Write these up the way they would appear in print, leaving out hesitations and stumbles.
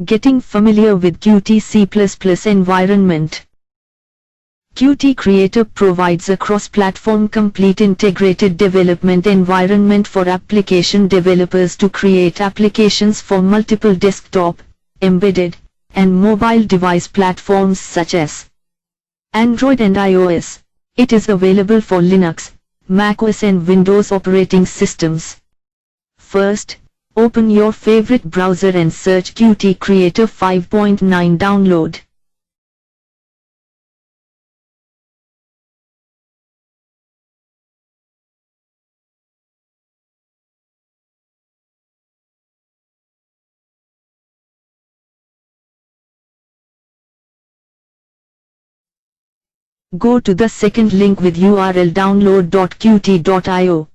Getting familiar with Qt C++ environment. Qt Creator provides a cross-platform complete integrated development environment for application developers to create applications for multiple desktop, embedded, and mobile device platforms such as Android and iOS. It is available for Linux, macOS and Windows operating systems. First, open your favorite browser and search Qt Creator 5.9 download. Go to the second link with URL download.qt.io.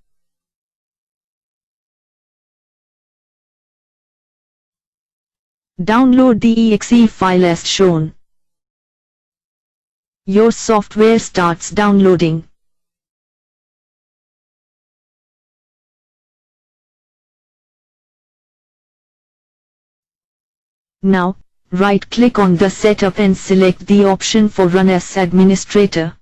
Download the exe file as shown. Your software starts downloading. Now, right-click on the setup and select the option for Run as Administrator.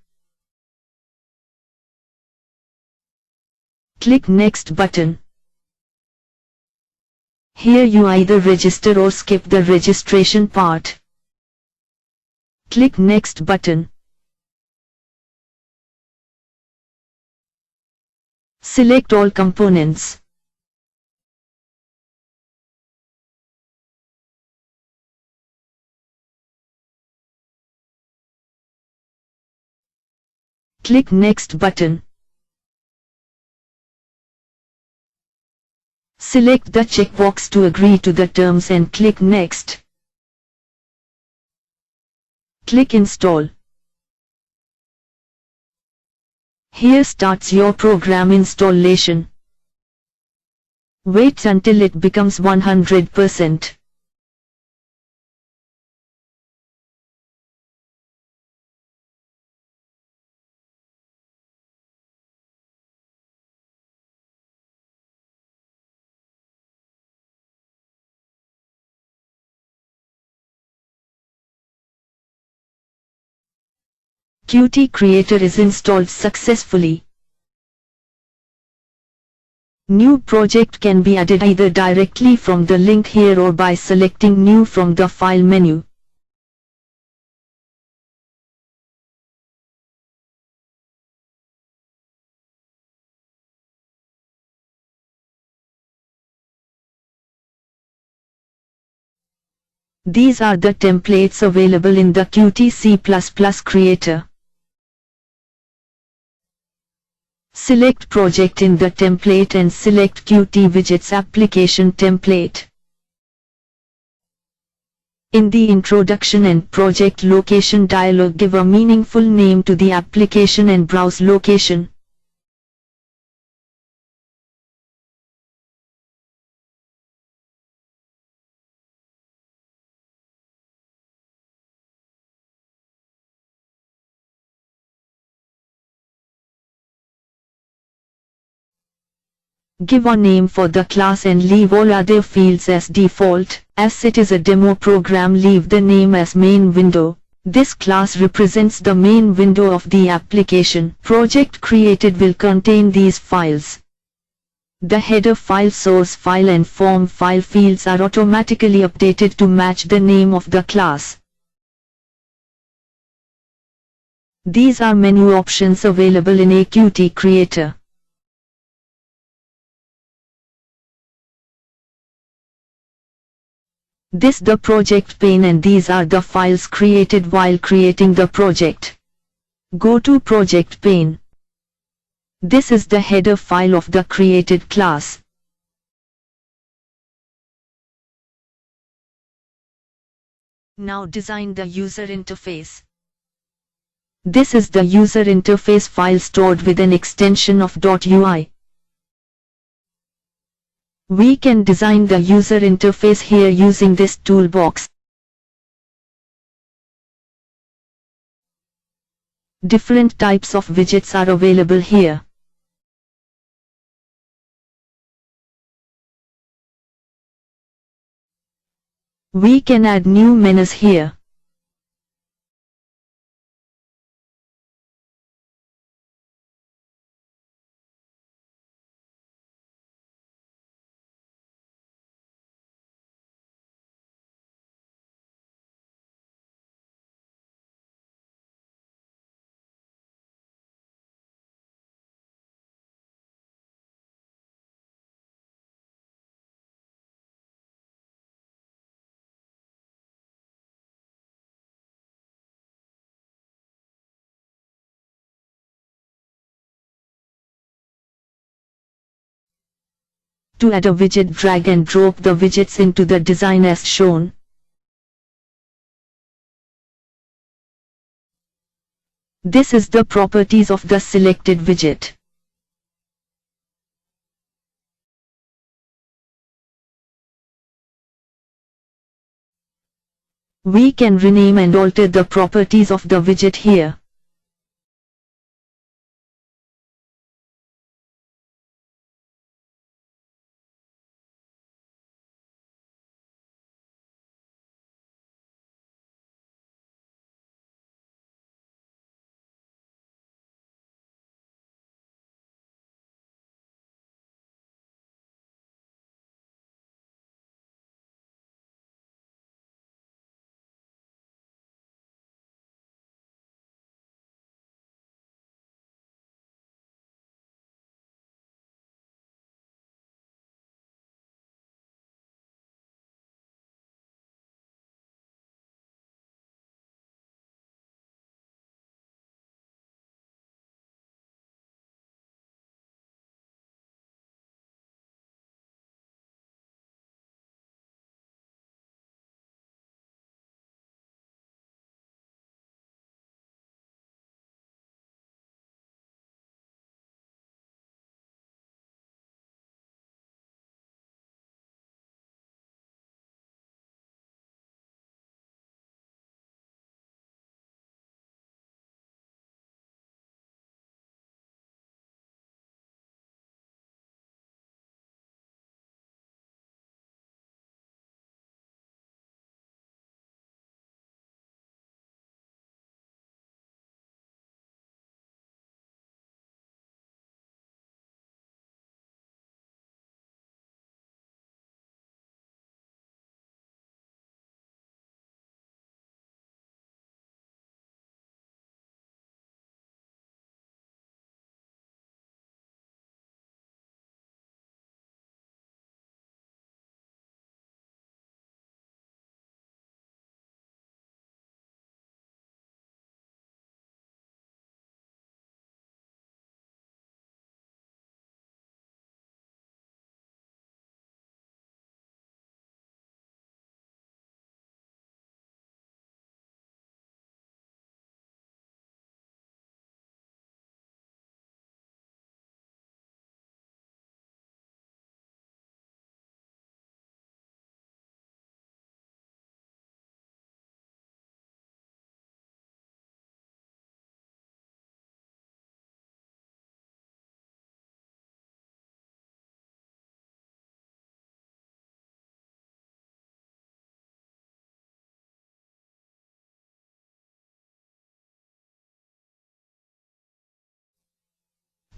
Click Next button. Here you either register or skip the registration part. Click Next button. Select all components. Click Next button. Select the checkbox to agree to the terms and click Next. Click Install. Here starts your program installation. Wait until it becomes 100%. Qt Creator is installed successfully. New project can be added either directly from the link here or by selecting New from the File menu. These are the templates available in the Qt C++ Creator. Select Project in the template and select Qt Widgets Application Template. In the Introduction and Project Location dialog, give a meaningful name to the application and browse location. Give a name for the class and leave all other fields as default. As it is a demo program, leave the name as main window. This class represents the main window of the application. Project created will contain these files. The header file, source file and form file fields are automatically updated to match the name of the class. These are menu options available in a Qt Creator. This the project pane and these are the files created while creating the project. Go to project pane. This is the header file of the created class. Now design the user interface. This is the user interface file stored with an extension of .ui. We can design the user interface here using this toolbox. Different types of widgets are available here. We can add new menus here. To add a widget, drag and drop the widgets into the design as shown. This is the properties of the selected widget. We can rename and alter the properties of the widget here.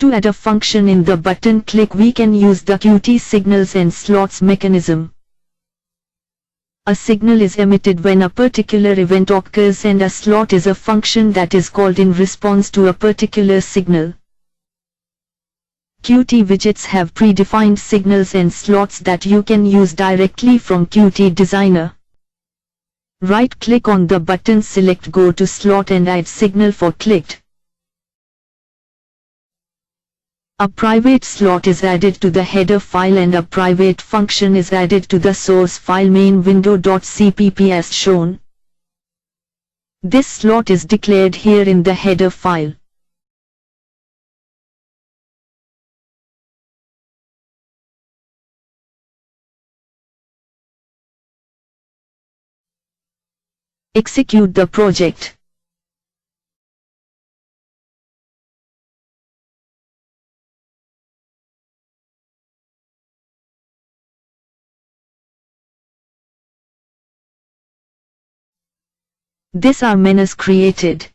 To add a function in the button click, we can use the Qt signals and slots mechanism. A signal is emitted when a particular event occurs, and a slot is a function that is called in response to a particular signal. Qt widgets have predefined signals and slots that you can use directly from Qt Designer. Right-click on the button, select Go to Slot and add signal for clicked. A private slot is added to the header file and a private function is added to the source file main window.cpp as shown. This slot is declared here in the header file. Execute the project. This RMN is created